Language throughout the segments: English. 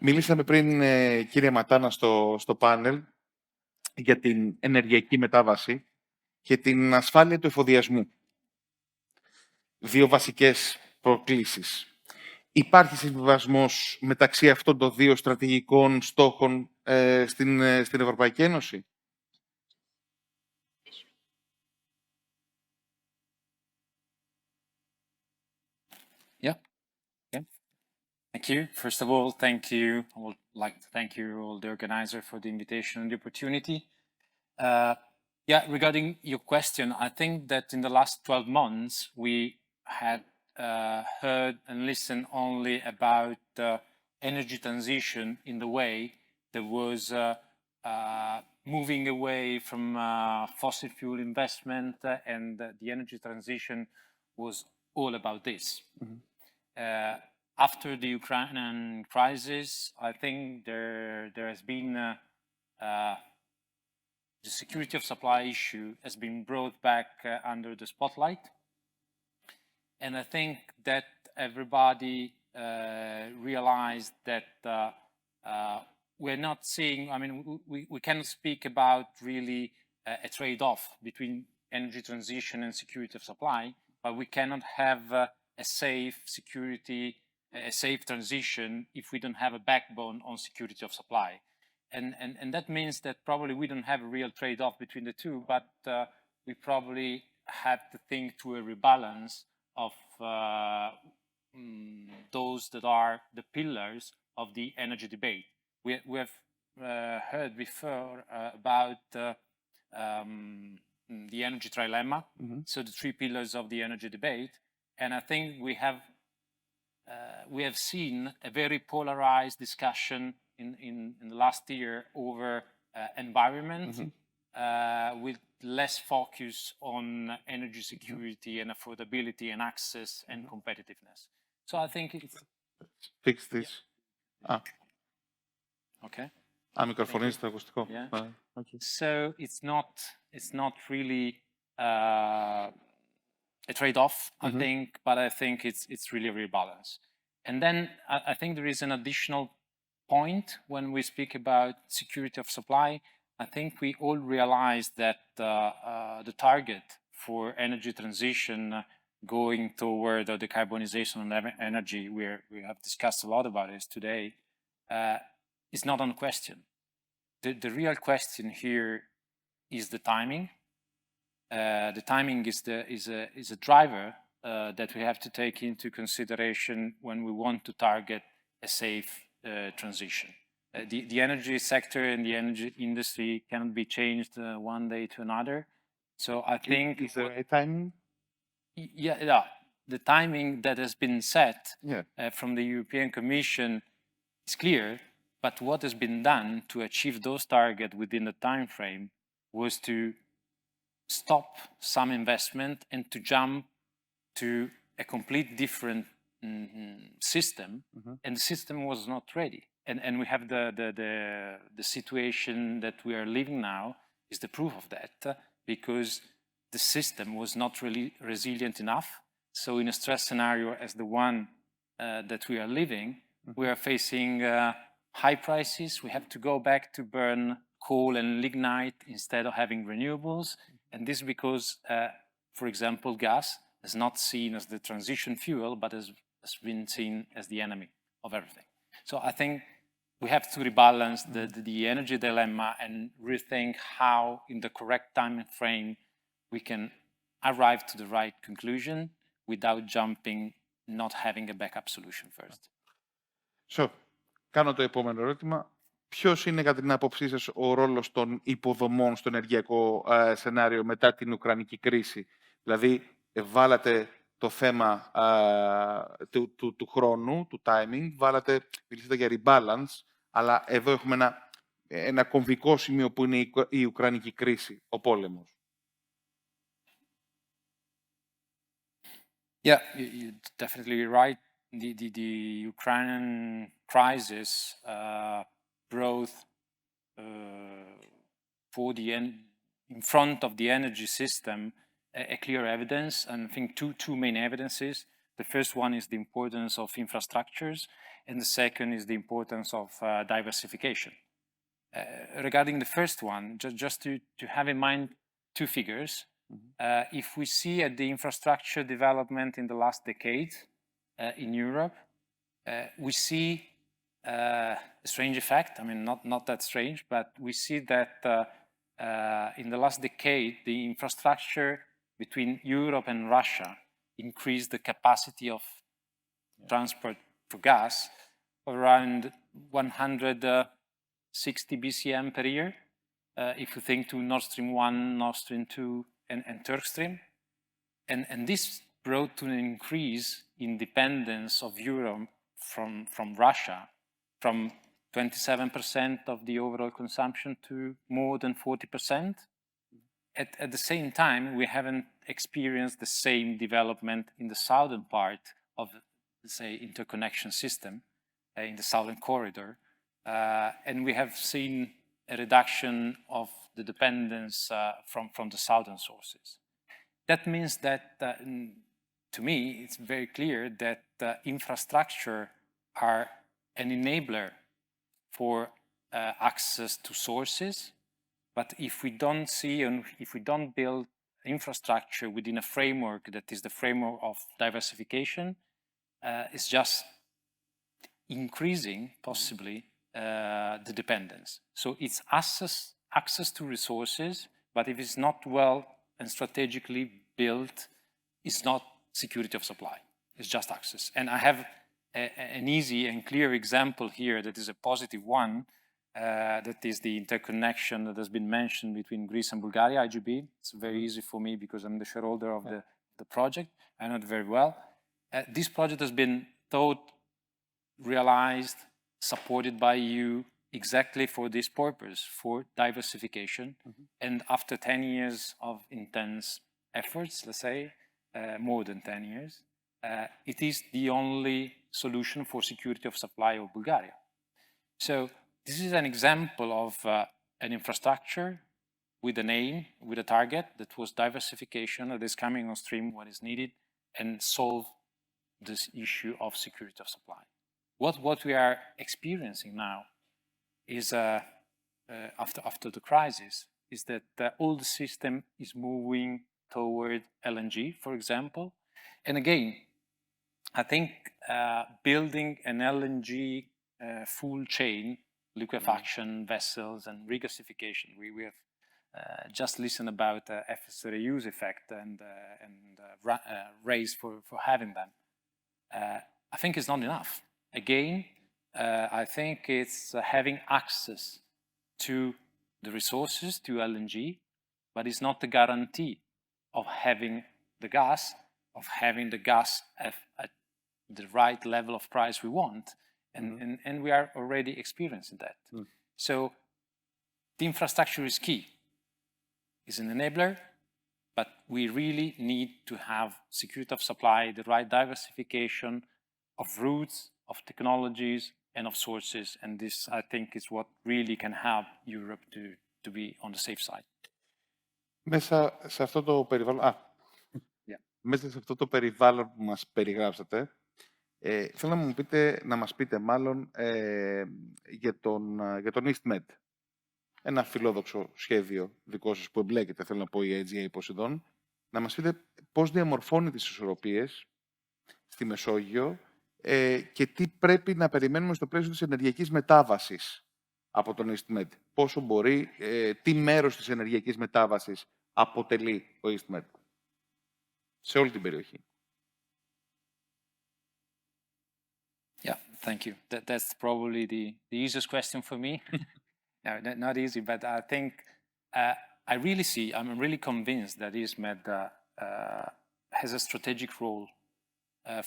Μιλήσαμε πριν, κύριε Ματάνα, στο πάνελ για την ενεργειακή μετάβαση και την ασφάλεια του εφοδιασμού. Δύο βασικές προκλήσεις. Υπάρχει συμβιβασμός μεταξύ αυτών των δύο στρατηγικών στόχων στην Ευρωπαϊκή Ένωση? Thank you. First of all, thank you. I would like to thank you, all the organizer, for the invitation and the opportunity. Regarding your question, I think that in the last 12 months, we had heard and listened only about energy transition in the way there was moving away from fossil fuel investment, and the energy transition was all about this. Mm-hmm. After the Ukrainian crisis, I think there has been the security of supply issue has been brought back under the spotlight. And I think that everybody realized that we're not seeing, I mean, we cannot speak about really a trade-off between energy transition and security of supply, but we cannot have a safe security, a safe transition if we don't have a backbone on security of supply. And that means that probably we don't have a real trade-off between the two, but we probably have to think to a rebalance of those that are the pillars of the energy debate. We have heard before about the energy trilemma, mm-hmm. so the three pillars of the energy debate, and I think we have seen a very polarized discussion in the last year over environment, mm-hmm. with less focus on energy security and affordability and access and competitiveness. So I think it's... Fix this. Yeah. Okay. Μικροφωνίστε το ακουστικό. Yeah. Okay. So it's not really a trade-off, I think, but I think it's really a rebalance. And then I think there is an additional point when we speak about security of supply. I think we all realize that the target for energy transition going toward the decarbonization of energy, we have discussed a lot about this today, is not on question. The real question here is the timing. The timing is a driver that we have to take into consideration when we want to target a safe transition. The energy sector and the energy industry cannot be changed one day to another. So I think... Is there a timing? Yeah. The timing that has been set from the European Commission is clear, but what has been done to achieve those targets within the time frame was to stop some investment and to jump to a complete different system, and the system was not ready. And we have the situation that we are living now is the proof of that, because the system was not really resilient enough. So in a stress scenario as the one that we are living, we are facing high prices. We have to go back to burn coal and lignite instead of having renewables. And this because, for example, gas is not seen as the transition fuel, but has been seen as the enemy of everything. So I think we have to rebalance the energy dilemma and rethink how, in the correct time frame, we can arrive to the right conclusion without jumping, not having a backup solution first. So, κάνω το επόμενο ερώτημα. Ποιος είναι, κατά την άποψή σας, ο ρόλος των υποδομών στο ενεργειακό σενάριο μετά την Ουκρανική κρίση? Δηλαδή, βάλατε το θέμα του χρόνου, του timing, μιλήσατε για rebalance, αλλά εδώ έχουμε ένα κομβικό σημείο που είναι η Ουκρανική κρίση, ο πόλεμος. Yeah, you're definitely right. The Ukrainian crisis brought in front of the energy system a clear evidence, and I think two main evidences. The first one is the importance of infrastructures, and the second is the importance of diversification. Regarding the first one, just to have in mind two figures, if we see at the infrastructure development in the last decade in Europe, we see a strange effect. I mean, not that strange, but we see that in the last decade, the infrastructure between Europe and Russia increased the capacity of transport for gas around 160 BCM per year. If you think to Nord Stream 1, Nord Stream 2, and Turk Stream. And this brought to an increase in dependence of Europe from Russia, from 27% of the overall consumption to more than 40%. At the same time, we haven't experienced the same development in the southern part of, let's say, interconnection system, in the southern corridor. And we have seen a reduction of the dependence from the southern sources. That means that, to me, it's very clear that infrastructure are an enabler for access to sources. But if we don't see and if we don't build infrastructure within a framework that is the framework of diversification, it's just increasing, possibly, the dependence. So it's access to resources, but if it's not well and strategically built, it's not security of supply. It's just access. And I have an easy and clear example here that is a positive one, that is the interconnection that has been mentioned between Greece and Bulgaria, IGB. It's very easy for me because I'm the shareholder of the project. I know it very well. This project has been thought, realized, supported by EU exactly for this purpose, for diversification. And after 10 years of intense efforts, let's say, more than 10 years, it is the only solution for security of supply of Bulgaria. So this is an example of an infrastructure with an aim, with a target that was diversification, that is coming on stream what is needed, and solve this issue of security of supply. What we are experiencing now is, after the crisis, is that all the system is moving toward LNG, for example. And again, I think building an LNG full chain, liquefaction vessels and regasification, we have just listened about FSRU's effect and race for having them. I think it's not enough. Again, I think it's having access to the resources, to LNG, but it's not the guarantee of having the gas at the right level of price we want. And we are already experiencing that. So the infrastructure is key. It's an enabler, but we really need to have security of supply, the right diversification of routes, of technologies, and of sources. And this, I think, is what really can help Europe to be on the safe side. Μέσα σε αυτό το περιβάλλον, μέσα σε αυτό το περιβάλλον που μας περιγράψατε, θέλω να μας πείτε μάλλον για τον EastMed. Ένα φιλόδοξο σχέδιο δικό σας που εμπλέκεται, θέλω να πω, η IGI Poseidon. Να μας πείτε πώς διαμορφώνει τις ισορροπίες στη Μεσόγειο και τι πρέπει να περιμένουμε στο πλαίσιο της ενεργειακής μετάβασης από τον EastMed. Πόσο μπορεί, τι μέρος της ενεργειακής μετάβασης αποτελεί ο EastMed σε όλη την περιοχή. Yeah, thank you. That's probably the easiest question for me. No, not easy, but I think I'm really convinced that EastMed has a strategic role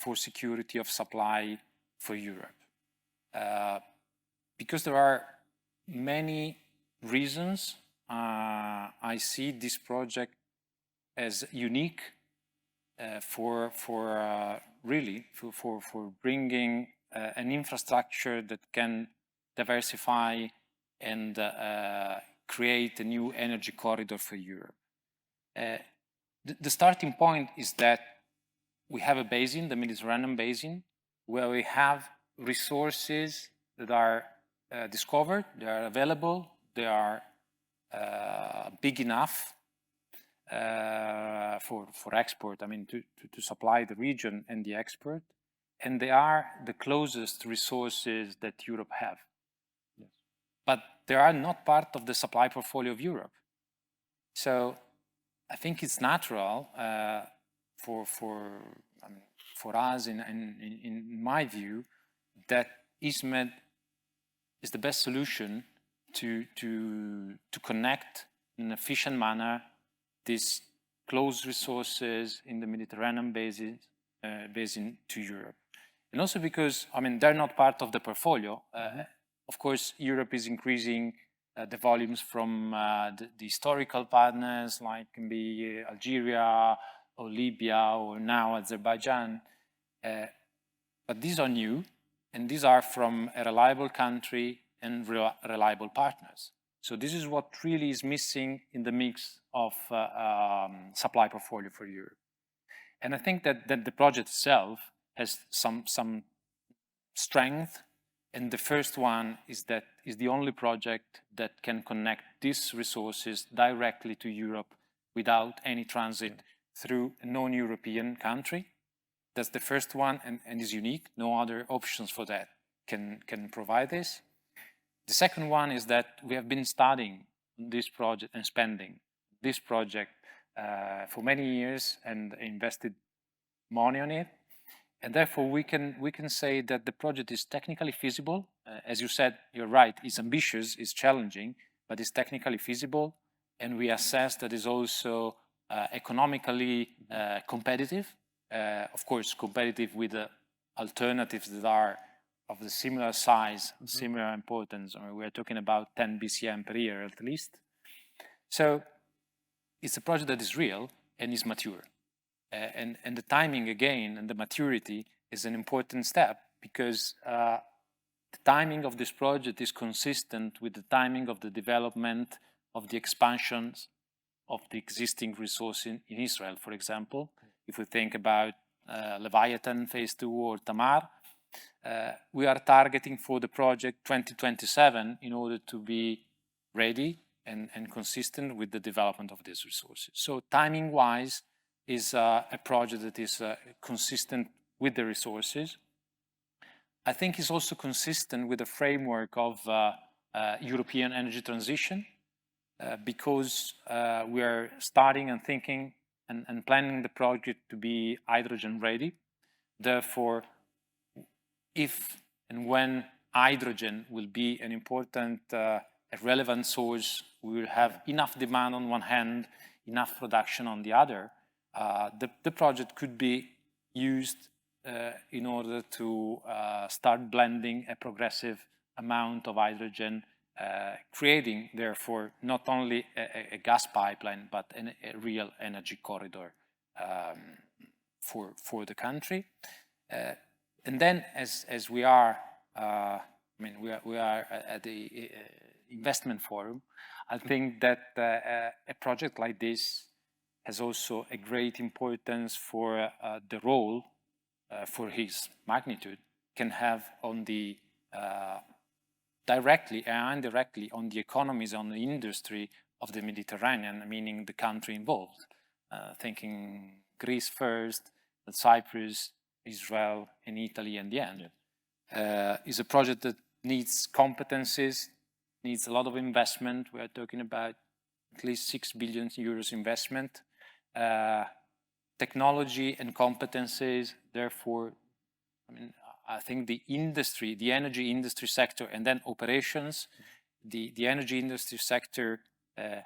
for security of supply for Europe. Because there are many reasons, I see this project as unique for bringing an infrastructure that can diversify and create a new energy corridor for Europe. The starting point is that we have a basin, the Mediterranean basin, where we have resources that are discovered, they are available, they are big enough for export, I mean, to supply the region and the export, and they are the closest resources that Europe have. Yes. But they are not part of the supply portfolio of Europe. So I think it's natural for us, in my view, that ISMED is the best solution to connect in an efficient manner these close resources in the Mediterranean basin to Europe. And also because, I mean, they're not part of the portfolio. Of course, Europe is increasing the volumes from the historical partners, like can be Algeria or Libya or now Azerbaijan. But these are new, and these are from a reliable country and reliable partners. So this is what really is missing in the mix of supply portfolio for Europe. And I think that the project itself has some strength. And the first one is that is the only project that can connect these resources directly to Europe without any transit through a non-European country. That's the first one, and is unique. No other options for that can provide this. The second one is that we have been studying this project and spending this project for many years and invested money on it. And therefore, we can say that the project is technically feasible. As you said, you're right, it's ambitious, it's challenging, but it's technically feasible. And we assess that it's also economically competitive. Of course, competitive with the alternatives that are of the similar size, similar importance. I mean, we're talking about 10 BCM per year at least. So it's a project that is real and is mature. And the timing again and the maturity is an important step because the timing of this project is consistent with the timing of the development of the expansions of the existing resources in Israel, for example. If we think about Leviathan Phase 2 or Tamar, we are targeting for the project 2027 in order to be ready and consistent with the development of these resources. So timing-wise, is a project that is consistent with the resources. I think it's also consistent with the framework of European energy transition because we are starting and thinking and planning the project to be hydrogen ready. Therefore, if and when hydrogen will be an important, a relevant source, we will have enough demand on one hand, enough production on the other. The project could be used in order to start blending a progressive amount of hydrogen, creating, therefore, not only a gas pipeline, but a real energy corridor for the country. And then, as we are, I mean, we are at the Investment Forum, I think that a project like this has also a great importance for the role, for his magnitude, can have on the directly and indirectly on the economies, on the industry of the Mediterranean, meaning the country involved. Thinking Greece first, Cyprus, Israel, and Italy in the end. Is a project that needs competencies, needs a lot of investment. We are talking about at least 6 billion euros investment. Technology and competencies, therefore, I mean, I think the industry, the energy industry sector, and then operations, the energy industry sector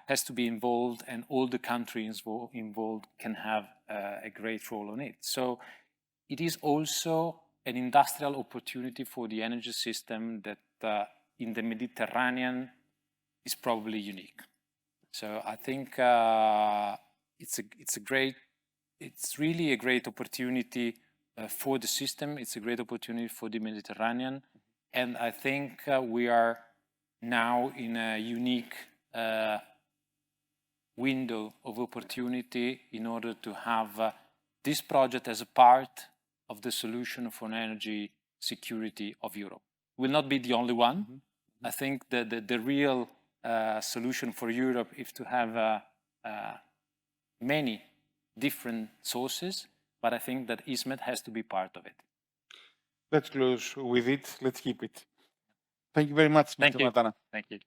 has to be involved, and all the countries involved can have a great role on it. So it is also an industrial opportunity for the energy system that in the Mediterranean is probably unique. So I think it's really a great opportunity for the system. It's a great opportunity for the Mediterranean. And I think we are now in a unique window of opportunity in order to have this project as a part of the solution for an energy security of Europe. Will not be the only one. I think that the real solution for Europe is to have many different sources, but I think that ISMET has to be part of it. Let's close with it. Let's keep it. Thank you very much, Mr. Mattana. Thank you.